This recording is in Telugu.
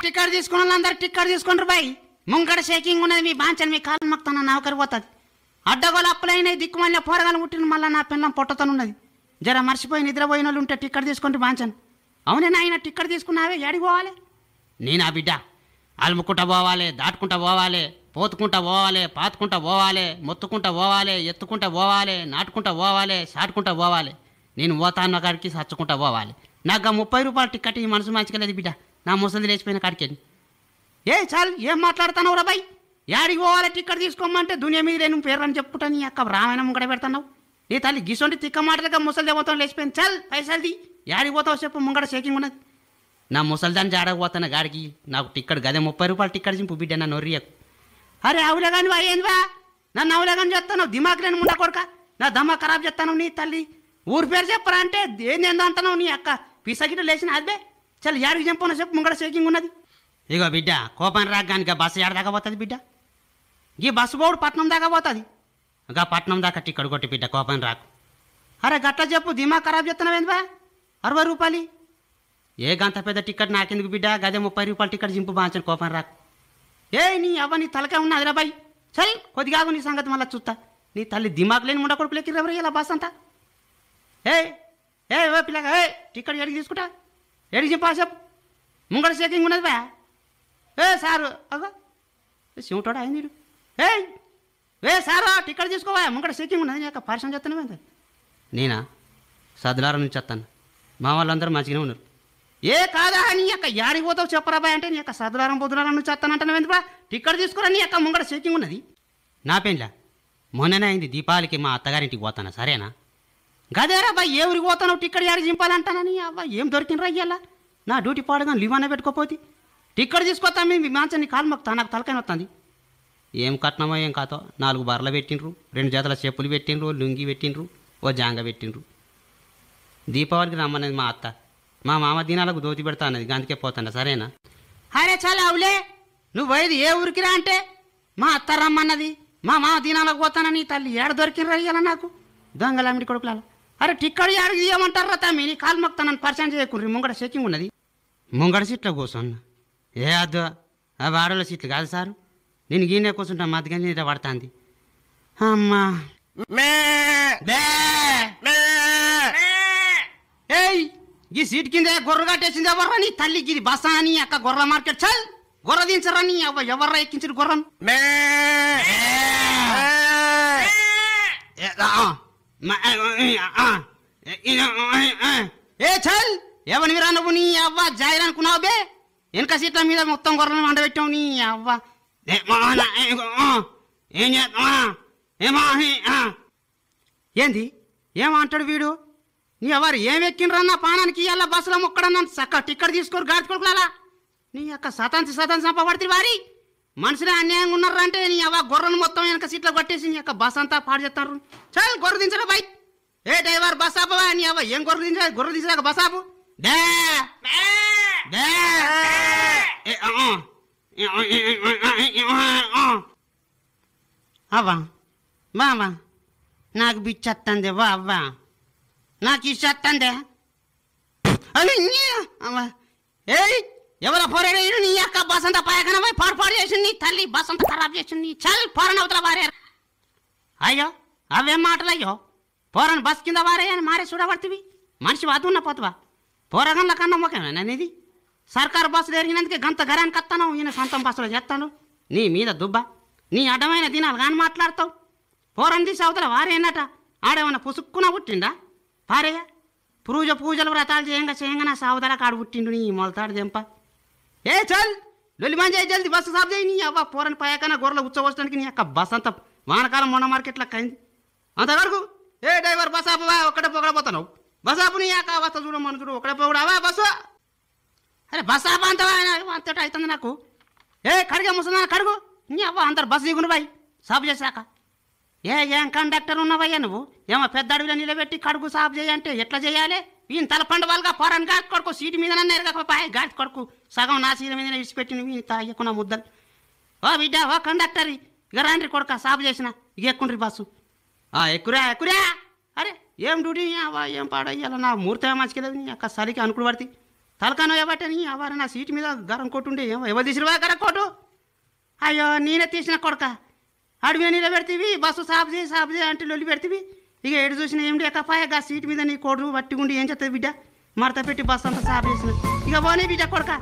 టికెట్ తీసుకున్న వాళ్ళందరూ టికెట్ తీసుకుంటారు బాయ్. ముంగడ షేకింగ్ ఉన్నది, మీ బాంచని మీ కాలు మొక్తాన నౌకరి పోతుంది. అడ్డగోలు అప్పులైనాయి, దిక్కుమల్లి పోరగాలు పుట్టిన మళ్ళీ నా పిల్లం పొట్టతనున్నది. జర మర్చిపోయి నిద్రపోయిన వాళ్ళు ఉంటే టికెట్ తీసుకుంటే బాంచను. అవునే నాయన టికెట్ తీసుకున్నావే, ఏడికి పోవాలి? నేనా బిడ్డ, అలుముకుంటా పోవాలి, దాటుకుంటా పోవాలి, పోతుకుంటా పోవాలి, పాతుకుంటా పోవాలి, మొత్తుకుంటా పోవాలి, ఎత్తుకుంటా పోవాలి, నాటుకుంటా పోవాలి, సాటుకుంటా పోవాలి. నేను పోతాన్న కాడికి సచ్చుకుంటా పోవాలి. నాకు 30 రూపాయల టికెట్ ఈ మనసు మంచిగా లేదు బిడ్డ, నా ముసలి లేచిపోయిన కాడికి. ఏ చాలు, ఏం మాట్లాడుతున్నావు రా బాయ్? యాడికి పోవాలి టికెట్ తీసుకోమంటే దునియా మీద నేను పేరు అని చెప్పుకుంటా నీ అక్క రామాయణం కూడా పెడుతున్నావు. నీ తల్లి గిసొంటి తిక్క మాటలుగా ముసలి దేవతం లేచిపోయింది. చాలు పైసలుది, యాడికి పోతావు చెప్పు, ముంగడ షేకింగ్ ఉన్నది. నా ముసలిదాన్ని జాడకపోతాను గాడికి, నాకు టికెట్ గదే 30 రూపాయల టికెట్ చింపు బిడ్డ, నా నొర్రియకు. అరే అవులే కానీ అయ్యేందివా, నన్ను అవులే కానీ చెప్తాను, దిమాక్ లేని ముండ కొడుక, నా దమ్మ ఖరాబ్ చేస్తాను. నీ తల్లి ఊరి పేరు చెప్పరా అంటే ఏందో అంటున్నావు. నీ అక్క పిసగిట లేచిన అదే. చల్ యాడికి చెంపను చెప్పు, ముంగడ షేకింగ్ ఉన్నది. ఇగో బిడ్డ, కోపం రాగానిక బస్సు ఏడ దాకా పోతుంది బిడ్డ? ఈ బస్సు పోడు పట్నం దాకా పోతుంది. ఇంకా పట్నం దాకా టికెట్ కొట్టి బిడ్డ, కోపం రాకు. అరే గట్ల చెప్పు, దిమాగ్ ఖరాబ్ చేస్తున్నావు ఏందివా? 60 రూపాయలు ఏ గంత పెద్ద టికెట్ నాకెందుకు బిడ్డ, గదే 30 రూపాయల టికెట్ చింపు బాంచని, కోపం రాకు. ఏ నీ అవ్వ నీ తలకే ఉన్నది రా బాయ్. సరే కొద్దిగా నీ సంగతి మళ్ళీ చూస్తా. నీ తల్లి దిమాగ్ లేని ముండ కొడుకులకి ఎవరు ఇలా బస్ అంతా. ఏ ఏ ఓ పిల్లగా, ఏ టికెట్ ఎడికి తీసుకుంటా, ఎడికి చింపా చెప్పు, ముంగడ షేకింగ్ ఉన్నది బా. ఏ సారు అగో శివుటోడా అయింది. ఏ సారు టికెట్ తీసుకోవా, ముంగడ షేకింగ్ ఉన్నది. నీ యొక్క పరిశ్రమ చెప్తున్నావు. నేనా సదులారం నుంచి వస్తాను, మా వాళ్ళందరూ మంచిగానే ఉన్నారు. ఏ కాదా నీ యొక్క యాడికి పోతావు చెప్పరా బాయ్ అంటే, నీ యొక్క సదులారం బొద్దులారం నుంచి వస్తానంటాను ఎందుకు? టికెట్ తీసుకురా, నీ యొక్క ముంగడ షేకింగ్ ఉన్నది. నా పెండ్లా మొన్ననే అయింది, దీపావళికి మా అత్తగారింటికి పోతాను, సరేనా? గదేరా బాయ్, ఏ ఊరికి పోతాను, టికెట్ యాడికి చింపాలంటానని. అవ్వ ఏం దొరికినరా ఇయ్యాల, నా డ్యూటీ పాడుగా లివానే పెట్టుకోపోతే టికెట్ తీసుకొస్తా. మీ మాంచాన్ని కాలు మొక్తా, నాకు తలకాయ వస్తుంది. ఏం కట్నమో ఏం కాతో, 4 బర్రెలు పెట్టిండ్రు, 2 జతల చెప్పులు పెట్టిండ్రు, లుంగి పెట్టిండ్రు, ఓ జాంగ పెట్టిండ్రు. దీపావళికి రమ్మన్నది మా అత్త, మా మామ దినాలకు దోతి పెడతా అన్నది, అందుకే పోతాను, సరేనా? అరే చాలా అవులే, నువ్వు పోయేది ఏ ఊరికి రా అంటే, మా అత్త రమ్మన్నది, మా మామ దినాలకు పోతానని. తల్లి ఏడ దొరికినరా ఇయ్యాల నాకు, దొంగలమిడి కొడుకులాల. అరే టికెట్ ఏడకి తీయమంటారా తమ్మి, నీ కాలు మొక్తా, నన్ను పరిచయం చేయకుండ్రి. ముంగడ షేకింగ్ ఉన్నది, ముంగడ సీట్లో కూర్చున్నా. ఏ అద్దు, ఆ వాడల సీట్లు కాదు సారు, నేను గీనే కూర్చుంటా, మధ్యగా నీట పడుతుంది. అమ్మా ఏయ్, ఈ సీట్ కింద గొర్రె కట్టేసింది ఎవర్రా? నీ తల్లికి ఇది బస్సా అని అక్క గొర్రెల మార్కెట్. చల్ గొర్రె దించరా నీ అవ్వ, ఎవర్రా ఎక్కించిన గుర్రం? ఏ చల్, ఎవని రా నువ్వు? నీ అవ్వ జాయిర్ అనుకున్నావు బే, వెనక సీట్ల మీద మొత్తం గొర్రెలను వండబెట్టావు. నీ అవ్వ ఏం ఏంది ఏమంటాడు వీడు? నీ ఎవరు ఏం ఎక్కినరన్నా పానానికి ఇవాళ బస్సులో మొక్కడన్నా చక్క టికెట్ తీసుకోరు గాడి కొడుకులా. నీ యొక్క సతాంతి చంపబడితే వారి మనుషులే అన్యాయంగా ఉన్నారంటే నీ అవ్వ గొర్రెను మొత్తం వెనక సీట్లో కొట్టేసి నీ యొక్క బస్ అంతా పాడు చేస్తారు. చాలు గొర్రె దించరా బై. ఏ డ్రైవర్ బస్ ఆపవా? నీ అవ్వ ఏం గొర్రె దించా, గొర్రె దించలేక బస్ ఆపు. అవ్వా బావా, నాకు బిచ్చత్తందే వా అవ్వా, నాకు ఇష్టందే. ఏయ్ ఎవరో పోరాడు నీ యొక్క బస్ అంతా పాయకన పోయి పాడు చేసింది. నీ తల్లి బస్ అంతా ఖరాబ్ చేసింది. చల్ పోరని అవతల వారే. అయ్యో అవేం మాటలు అయ్యో, పోరని బస్ కింద వారే అని మారే చూడబడుతుంది. మనిషి వదున్న పోతువా? పోరగంల కన్నా మొకేనా ఇది? సర్కారు బస్సులు ఎరిగినందుకే గంత గరానికి వస్తాను, ఈయన సొంతం బస్సులో చేస్తాను. నీ మీద దుబ్బ, నీ అడ్డమైన దినాలు కానీ మాట్లాడతావు. పోరని తీసి అవతల వారేనట, ఆడేమన్నా పుసుక్కున పుట్టిండా? పారేయ పూజలు వ్రతాలు చేయంగా నా సావుదల కాడు పుట్టిండు నీ మొలతాడు దెంప. ఏ చల్ లొల్లి మంచి జల్ది బస్సు సాఫ్ చేయి. నీ అవ్వ పోరని పయాకన్నా గొర్రెలు ఉచ్చవచ్చడానికి నీ యొక్క బస్ అంతా వానకాలం మొన్న మార్కెట్లో అయింది అంత వరకు. ఏ డ్రైవర్ బస్ ఆపవా, ఒక్కడే పొగడపోతున్నావు. బస్ ఆపు నీ యొక్క వస్తా చూడ మన చూడు, ఒకటే పొగడావా బస్సు? అరే బస్ ఆప అంతవా అంతట అవుతుంది నాకు. ఏ కడిగే ముసలి కడుగు నీ అవ్వ అందరు బస్సు దిగును బాయ్ సాఫ్ చేశాక. ఏం కండక్టర్ ఉన్నవయ్యా నువ్వు? ఏమో పెద్ద అడవిలో నిలబెట్టి కడుగు సాఫ్ చేయంటే ఎట్లా చేయాలి? ఈయన తలపండు వాళ్ళగా పోరాని గాడి కొడుకు సీటు మీద ఎరగకపోయి గాడి కొడుకు సగం నా సీల మీద విడిచిపెట్టి నువ్వు తాగకున్న ముద్దలు. ఓ బిడ్డ ఓ కండక్టర్ ఇక రాండ్రి కొడుక సాఫ్ చేసిన ఇక ఎక్కుండ్రి బస్సు. ఎక్కురా. అరే ఏం డ్యూటీ ఏం పాడయ్యాల, నా మూర్తి మంచిగా లేదు. నీ యొక్క సరికి అనుకుడు పడితే తలకానో ఇవ్వటని అవారు నా సీటు మీద గరం కొట్టుండే ఎవరు తీసిరువా గరం కొట్టు అయ్యో నేనే తీసిన కొడక అడవి నిలబెడితేవి బస్సు సాపు చేయి అంటే లొల్లి పెడితేవి ఇక ఎడు చూసిన ఏం లేకపాయ సీటు మీద నీ కొడు పట్టి ఉండి ఏం చేస్తుంది బిడ్డ మడత పెట్టి బస్సు అంతా సాపు చేసిన ఇక పోనీ బిడ్డ కొడక